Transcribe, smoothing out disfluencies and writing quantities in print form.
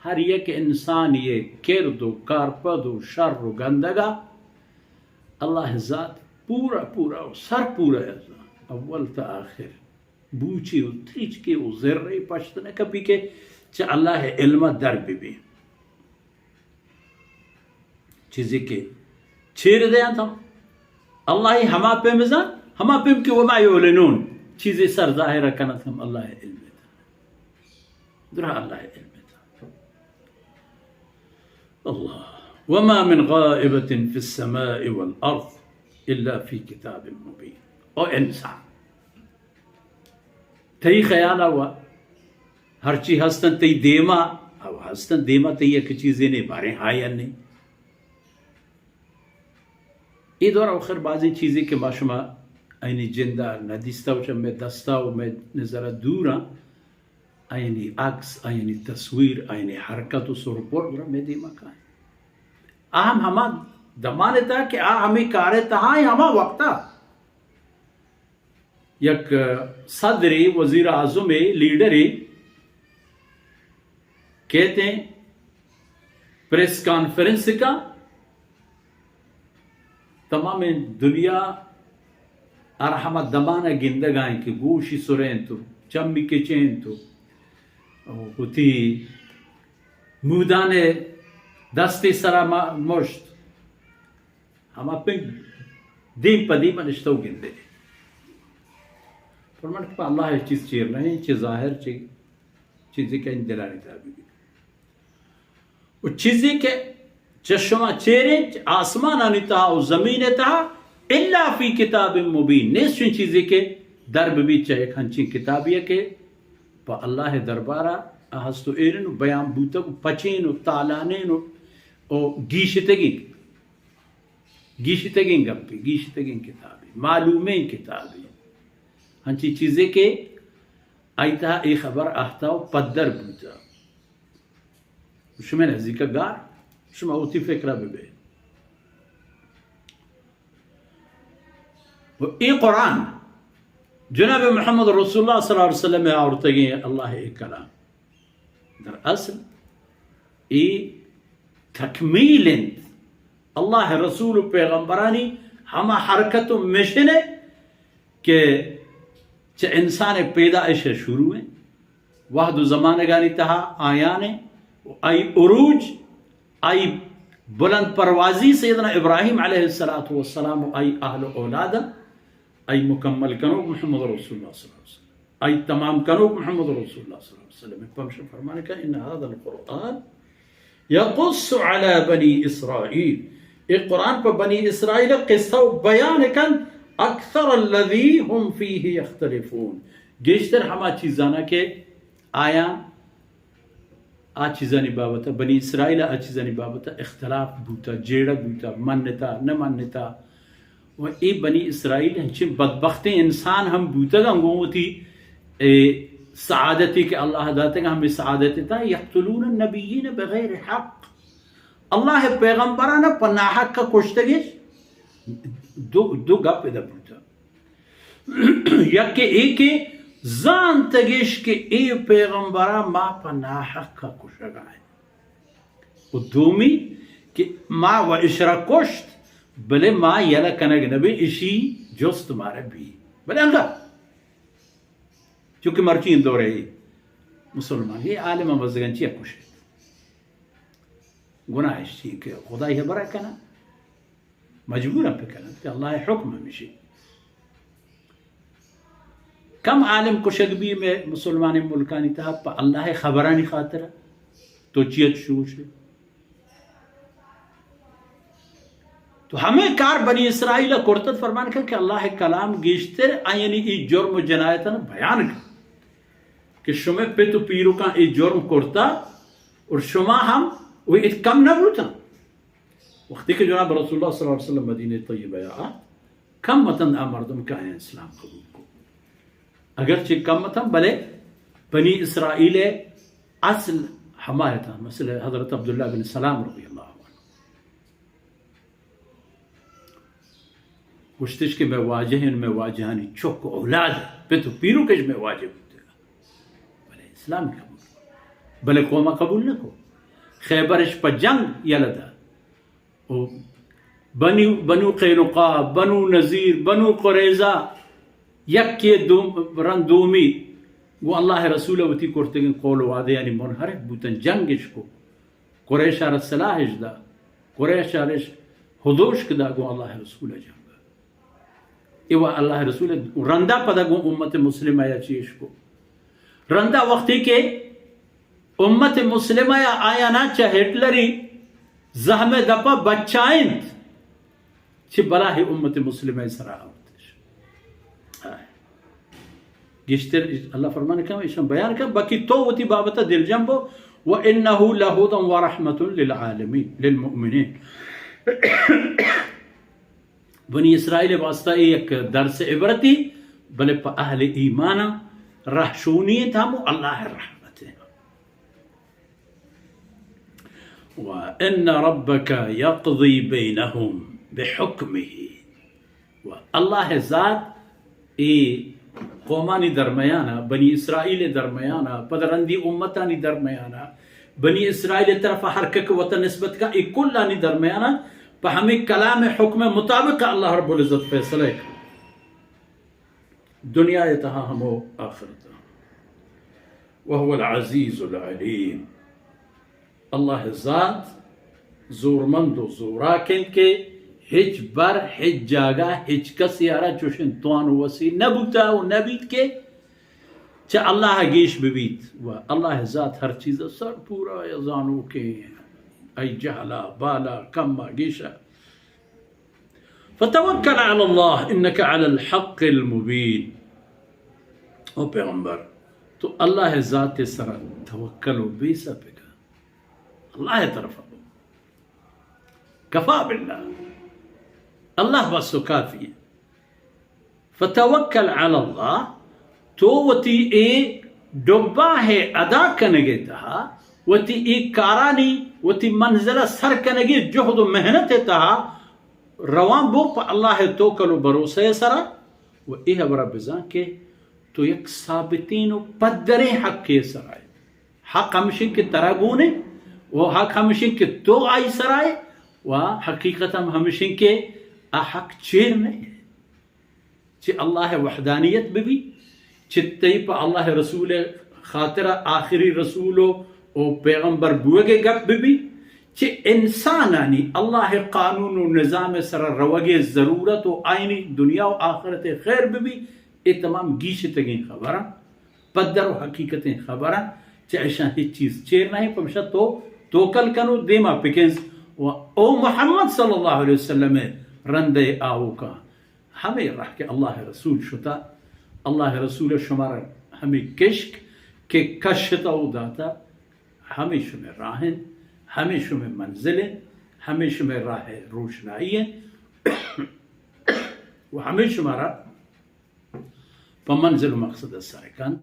ہر یک انسان یہ کرد و کارپد و شر و گندگا اللہ ذات پورا پورا و سر پورا اول تا آخر بوچی و تریچ کے و ذرے پشتنے کبھی کے چا اللہ علم در بھی چیزی کے چھیر دیا تھا اللہ ہما پہ مزان ہما پہ کہ وما یعلنون چیزی سر ظاہرہ کنا تھا اللہ علم تھا درہ اللہ علم تھا اللہ وما من غائبة في السماء والأرض إلا في كتاب مبين او انسان تئی خیال ہوا ہر چیز ہستن تی دیما او ہستن دیما تی ایک چیزیں نہیں بارے ہایا نہیں ای دور آخر بعضی چیزیں کہ باشما اینی جندہ ندیستا وچا میں دستا و میں نظر دورا اینی عکس اینی تصویر اینی حرکت و سرپور برا میں دیما کھائیں اہم ہما دمانے تا کہ ہمیں کارے تہاں ہما وقتا یک صدری وزیر اعظم لیڈری کہتے ہیں پریس کانفرنس کا تمام دنیا ارحمہ دمانہ گندگائیں کہ گوشی سرین تو چمی کے چین تو ہوتی مودانے دستی سرا مشت ہم اپنے دیم پا دیم نشتو گندے فرمان کہ اللہ چیز چیر نہیں چیز ظاہر چیزی کے اندلانی تابی و چیزی کے چشمہ چیرے آسمان آنی تہا و زمین تہا الا فی کتاب مبین نیس چن چیزی کے درب بھی چاہے کھنچین کتابی ہے کہ پا اللہ دربارہ احستو ایرن بیان بوتا پچین و تالانین و گیشتگین گپی گیشتگین کتابی معلومین کتابی ہنچی چیزیں کہ آئیتا ای خبر آہتاو پدر بوتا شما نزدیک گار شما اوتی فکرہ ببین و ای قرآن جناب محمد رسول اللہ صلی اللہ علیہ وسلم آورتگی اللہ ای کلام در اصل ای تکمیل اللہ رسول پیغمبرانی ہما حرکت و مشن ہے کہ چھ انسان پیدائش شروع ہیں وحد و زمانگانی تہا آیانے آئی عروج آئی بلند پروازی سیدنا ابراہیم علیہ السلام آئی اہل اولاد آئی مکمل کنوک محمد رسول اللہ صلی اللہ علیہ وسلم آئی تمام کنوک محمد رسول اللہ صلی اللہ علیہ وسلم پمشہ فرمانے کا ان هذا القرآن یقص علی بنی اسرائیل ایک قرآن پر بنی اسرائیل قصہ و بیان کن اکثر الذی ہم فیہ یختلفون گیشتر ہما چیزانا کے آیا آ چیزانی بابتا بنی اسرائیل آ چیزانی بابتا اختلاف بوتا جیڑا بوتا منتا نہ منتا و ای بنی اسرائیل ہنچے بدبخت انسان ہم بوتا گا ہم تھی سعادتی کہ اللہ داتا گا ہمیں سعادتی تا یقتلون النبیین بغیر حق اللہ پیغمبرانا پناحق کا کشتگیش دو گپ ادھا بوتا یک کہ ایک زان تگیش کہ ای پیغمبرا ما پناحق کا کشگا ہے و دومی کہ ما و اشرا کشت بلے ما یلا کنگ نبی اشی جست مارے بھی بلے انگا چونکہ مرچین دو رہی مسلمان یہ عالم وزگن چیئے کشت گناہ اشتی کہ خدا یہ برا کنا مجبورا پہ کنا کہ اللہ حکم ہمیشی کم عالم کشگبی میں مسلمان ملکانی تھا پا اللہ خبرانی خاطرہ تو چیت شروع سے تو ہمیں کار بنی اسرائیل کرتت فرمان کر کہ اللہ کلام گیشتر آئینی ای جرم و جنایتاں بیان کر کہ شما پہ تو پیرو کا ای جرم کرتا اور شما ہم وہ ات کم نہ بوتا وقتی کہ جناب رسول اللہ صلی اللہ علیہ وسلم مدینہ طیبہ آ کم متن مردم کا ہے اسلام قبول کو اگرچہ کم متن بلے بنی اسرائیل اصل حمایتاں مثل حضرت عبداللہ بن سلام رضی اللہ عنہ گشتش کے میں واجہن میں واجہانی چوک اولاد پہ تو پیرو کش میں واجہ ہوتے گا بلے اسلام قبول بلے قومہ قبول نہ کو خیبرش پا جنگ یلدا بنو قینقاع، بنو نذیر، بنو قریظہ یکی رن دومی گو اللہ رسول وتی کرتگن قول وعدے یعنی منحرف بوتن جنگش کو قریش آر سلاحش دا قریش آرش حدوش کدا گو اللہ رسول جنگ ایوہ اللہ رسول رندہ پدا گو امت مسلمہ یا چیش کو رندہ وقتی کے امت مسلمہ یا آیا نا چا ہٹلری زہم دپا بچائند چھ بلا ہی امت مسلمہ سرا ہوتش گشتر اللہ فرمانے کہا ایشان بیان کہا باقی تو وتی بابتا دل جنبو وَإِنَّهُ لَهُدًا وَرَحْمَةٌ لِلْعَالَمِينَ لِلْمُؤْمِنِينَ بنی اسرائیل واسطہ ایک درس عبرتی بلے پا اہل ایمانا رحشونیت ہمو اللہ رحمت ہے وَإِنَّ رَبَّكَ يَقْضِي بَيْنَهُمْ بِحُكْمِهِ اللہ ذات ای قومانی درمیانا بنی اسرائیل درمیانا پدرندی امتانی درمیانا بنی اسرائیل طرف حرکت وطن نسبت کا ایک کلانی درمیانا پا ہمیں کلام حکم مطابق اللہ رب العزت فیصلہ ہے دنیا یتہا ہمو آخرتا وہو العزیز العلیم اللہ ذات زورمند و زوراکن کے ہج بر ہج جاگا ہج کسی آرہ چوشن توان وسی نبوتا و نبیت کے چا اللہ گیش ببیت و اللہ ذات ہر چیز سر پورا یزانو کے ای جہلا بالا کما گیشا فتوکل علی اللہ انکا علی الحق المبین او پیغمبر تو اللہ ذات سر توکلو بیسا پکا اللہ طرف کفا باللہ اللہ بس کافی ہے فتوکل علی اللہ تو وتی اے ڈبا ہے ادا کنگے تہا وتی اے کارانی وتی منزلہ سر کنگے جہد و محنت تہا روان بو پا اللہ توکل و بروسے سرا و اے برا بزان کے تو یک ثابتین و پدر حق کے سرائے حق ہمشن کے تراغونے و حق ہمشن کے تو آئی سرائے و حقیقت ہمشن کے حق چیر نہیں ہے چھ اللہ وحدانیت بھی چھتی پا اللہ رسول خاطرہ آخری رسولو او پیغمبر بوگے گپ بھی چھ انسانانی اللہ قانون و نظام سر روگے ضرورت و آئینی دنیا و آخرت خیر بھی یہ تمام گیشتگیں خبرہ پدر و حقیقتیں خبرہ چھ ایشان ہی چیز چیر نہیں پمشا تو کل کنو دیما پکنز او محمد صلی اللہ علیہ وسلم رندے آو کا ہمیں رہ کے اللہ رسول شتا اللہ رسول شمار ہمیں کشک کے کشتا او داتا ہمیں شمیں راہن ہمیں شمیں منزلیں ہمیں شمیں راہ روشنائیں و ہمیں شمارا پا منزل و مقصد سائکان